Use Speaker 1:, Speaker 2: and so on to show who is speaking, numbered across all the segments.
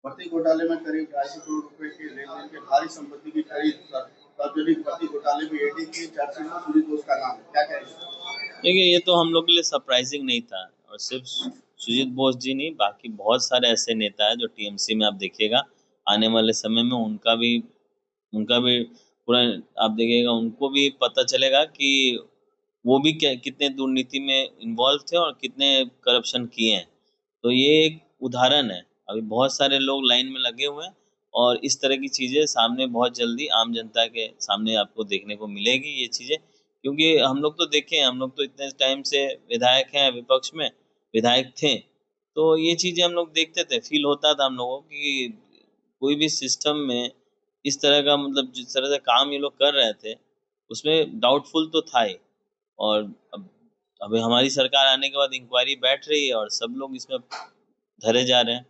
Speaker 1: भर्ती घोटाले में करीब 250 करोड़ रुपए के लेन-देन के भारी संपत्ति की खरीद सार्वजनिक भर्ती घोटाले में ईडी की चार्जशीट में सुजीत बोस का नाम है। क्या कहेंगे?
Speaker 2: देखिए, ये तो हम लोग के लिए सरप्राइजिंग नहीं था और सिर्फ सुजीत बोस जी नहीं, बाकी बहुत सारे ऐसे नेता हैं जो टीएमसी में आप देखिएगा, आने वाले समय में उनका भी पूरा आप देखिएगा, उनको भी पता चलेगा कि वो भी क्या कितने दुर्नीति में इन्वॉल्व थे और कितने करप्शन किए हैं। तो ये एक उदाहरण है। अभी बहुत सारे लोग लाइन में लगे हुए हैं और इस तरह की चीज़ें सामने बहुत जल्दी आम जनता के सामने आपको देखने को मिलेगी ये चीज़ें। क्योंकि हम लोग तो देखे हैं, हम लोग तो इतने टाइम से विधायक हैं विपक्ष में, विधायक थे। तो ये चीज़ें हम लोग देखते थे, फ़ील होता था हम लोगों को कि कोई भी सिस्टम में इस तरह का मतलब जिस तरह से काम ये लोग कर रहे थे, उसमें डाउटफुल तो था ही। और अभी हमारी सरकार आने के बाद इंक्वायरी बैठ रही है और सब लोग इसमें धरे जा रहे हैं।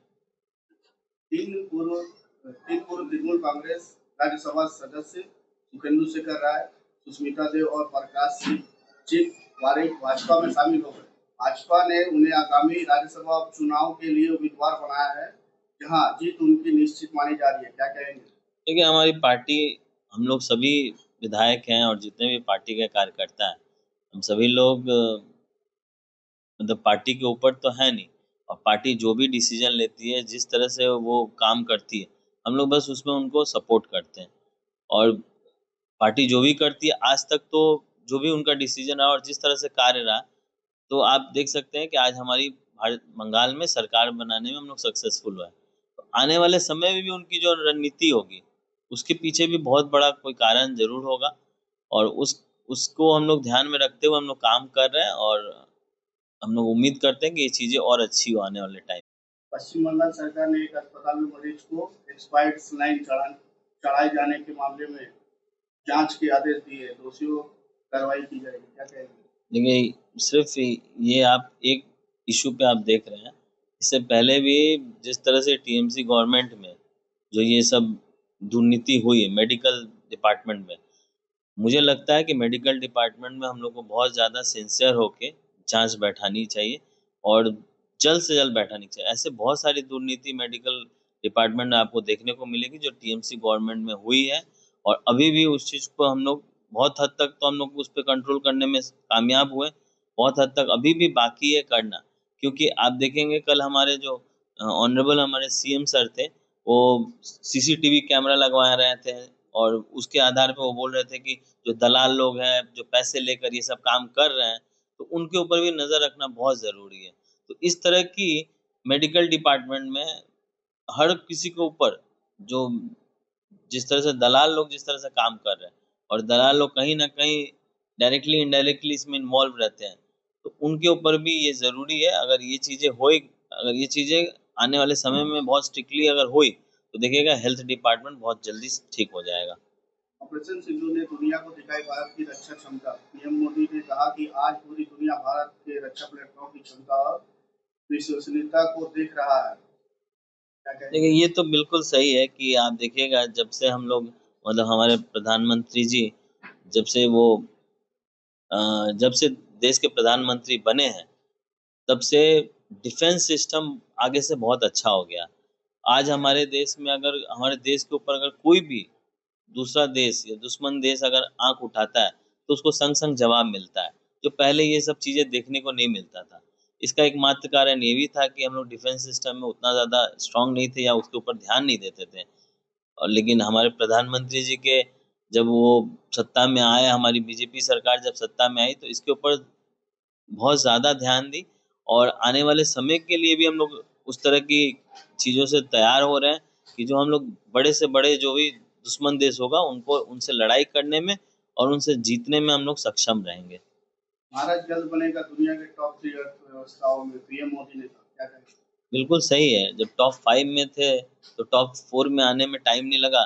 Speaker 1: तीन पूर्व तीन पूर्व तृणमूल कांग्रेस राज्यसभा सदस्य सुखेंदु शेखर राय, सुष्मिता देव और प्रकाश सिंह चित वारिक भाजपा में शामिल हो गए। भाजपा ने उन्हें आगामी राज्यसभा चुनाव के लिए उम्मीदवार बनाया है, जहां जीत उनकी निश्चित मानी जा रही है। क्या कहेंगे?
Speaker 2: देखिए, हमारी पार्टी, हम लोग सभी विधायक हैं और जितने भी पार्टी के कार्यकर्ता हैं, हम सभी लोग मतलब पार्टी के ऊपर तो है नहीं और पार्टी जो भी डिसीजन लेती है, जिस तरह से वो काम करती है, हम लोग बस उसमें उनको सपोर्ट करते हैं। और पार्टी जो भी करती है आज तक, तो जो भी उनका डिसीजन रहा और जिस तरह से कार्य रहा, तो आप देख सकते हैं कि आज हमारी भारत बंगाल में सरकार बनाने में हम लोग सक्सेसफुल हुए हैं। तो आने वाले समय में भी उनकी जो रणनीति होगी, उसके पीछे भी बहुत बड़ा कोई कारण ज़रूर होगा और उसको हम लोग ध्यान में रखते हुए हम लोग काम कर रहे हैं और हम लोग उम्मीद करते हैं कि ये चीज़ें और अच्छी हो आने वाले टाइम।
Speaker 1: पश्चिम बंगाल सरकार ने एक अस्पताल में मरीज को एक्सपायर्ड सलाइन चढ़ाए जाने के मामले में जांच के आदेश दिए। दोषियों कार्रवाई की जाएगी। क्या कहेंगे?
Speaker 2: देखिए, सिर्फ़ ये आप एक इश्यू पे आप देख रहे हैं। इससे पहले भी जिस तरह से टीएमसी गवर्नमेंट में जो ये सब दुर्नीति हुई है मेडिकल डिपार्टमेंट में, मुझे लगता है कि मेडिकल डिपार्टमेंट में हम लोग को बहुत ज़्यादा सिंसियर होके जाँच बैठानी चाहिए और जल्द से जल्द बैठानी चाहिए। ऐसे बहुत सारी दुर्नीति मेडिकल डिपार्टमेंट में आपको देखने को मिलेगी जो टीएमसी गवर्नमेंट में हुई है और अभी भी उस चीज़ को हम लोग बहुत हद तक तो हम लोग उस पे कंट्रोल करने में कामयाब हुए। बहुत हद तक अभी भी बाकी है करना। क्योंकि आप देखेंगे कल हमारे जो ऑनरेबल हमारे सीएम सर थे, वो सीसीटीवी कैमरा लगवा रहे थे और उसके आधार पे वो बोल रहे थे कि जो दलाल लोग हैं, जो पैसे लेकर ये सब काम कर रहे हैं, तो उनके ऊपर भी नज़र रखना बहुत ज़रूरी है। तो इस तरह की मेडिकल डिपार्टमेंट में हर किसी के ऊपर जो जिस तरह से दलाल लोग जिस तरह से काम कर रहे हैं और दलाल लोग कहीं न कहीं डायरेक्टली इनडायरेक्टली इसमें इन्वॉल्व रहते हैं। तो उनके ऊपर भी ये ज़रूरी है अगर ये चीज़ें आने वाले समय में बहुत स्ट्रिक्टली अगर हुई, तो देखिएगा हेल्थ डिपार्टमेंट बहुत जल्दी से ठीक हो जाएगा।
Speaker 1: ऑपरेशन सिंधु ने दुनिया को दिखाई भारत की रक्षा क्षमता। पीएम मोदी ने कहा कि आज पूरी दुनिया भारत के रक्षा प्लेटफॉर्म की क्षमता और विश्वसनीयता को देख रहा है। क्या कहेंगे?
Speaker 2: देखिए, ये तो बिल्कुल सही है कि आप देखिएगा जब से हम लोग मतलब हमारे प्रधानमंत्री जी जब से वो जब से देश के प्रधानमंत्री बने हैं, तब से डिफेंस सिस्टम आगे से बहुत अच्छा हो गया। आज हमारे देश में अगर हमारे देश के ऊपर अगर कोई भी दूसरा देश या दुश्मन देश अगर आँख उठाता है, तो उसको संग-संग जवाब मिलता है, जो पहले ये सब चीज़ें देखने को नहीं मिलता था। इसका एकमात्र कारण ये भी था कि हम लोग डिफेंस सिस्टम में उतना ज़्यादा स्ट्रॉन्ग नहीं थे या उसके ऊपर ध्यान नहीं देते थे। और लेकिन हमारे प्रधानमंत्री जी के जब वो सत्ता में आए, हमारी बीजेपी सरकार जब सत्ता में आई, तो इसके ऊपर बहुत ज़्यादा ध्यान दी और आने वाले समय के लिए भी हम लोग उस तरह की चीज़ों से तैयार हो रहे हैं कि जो हम लोग बड़े से बड़े जो भी दुश्मन देश होगा, उनको उनसे लड़ाई करने में और उनसे जीतने में हम लोग सक्षम रहेंगे।
Speaker 1: भारत जल्द बनेगा दुनिया के टॉप 3 अर्थव्यवस्थाओं में, पीएम मोदी ने कहा। क्या कहेंगे?
Speaker 2: बिल्कुल सही है, जब टॉप 5 में थे, तो टॉप 4 में आने में टाइम नहीं लगा।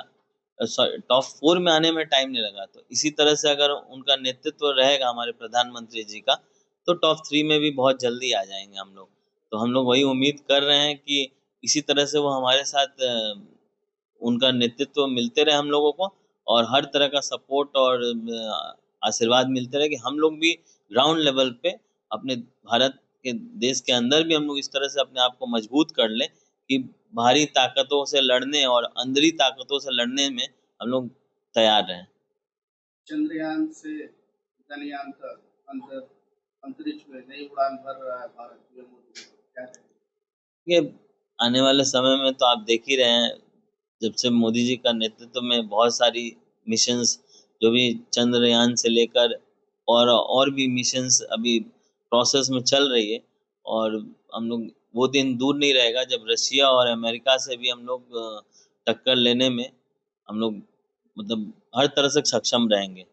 Speaker 2: टॉप 4 में आने में टाइम नहीं लगा, तो इसी तरह से अगर उनका नेतृत्व रहेगा हमारे प्रधानमंत्री जी का, तो टॉप 3 में भी बहुत जल्दी आ जाएँगे हम लोग। तो हम लोग वही उम्मीद कर रहे हैं कि इसी तरह से वो हमारे साथ उनका नेतृत्व मिलते रहे हम लोगों को और हर तरह का सपोर्ट और आशीर्वाद मिलते रहे कि हम लोग भी ग्राउंड लेवल पे अपने भारत के देश के अंदर भी हम लोग इस तरह से अपने आप को मजबूत कर लें कि बाहरी ताकतों से लड़ने और अंदरी ताकतों से लड़ने में हम लोग तैयार रहें।
Speaker 1: चंद्रयान से गगनयान तक अंतरिक्ष में नई उड़ान भर रहा है भारत। पीएम मोदी क्या कहेंगे?
Speaker 2: ये आने वाले समय में तो आप देख ही रहे हैं, जब से मोदी जी का नेतृत्व में बहुत सारी मिशंस जो भी चंद्रयान से लेकर और भी मिशंस अभी प्रोसेस में चल रही है, और हम लोग वो दिन दूर नहीं रहेगा जब रशिया और अमेरिका से भी हम लोग टक्कर लेने में हम लोग मतलब हर तरह से सक्षम रहेंगे।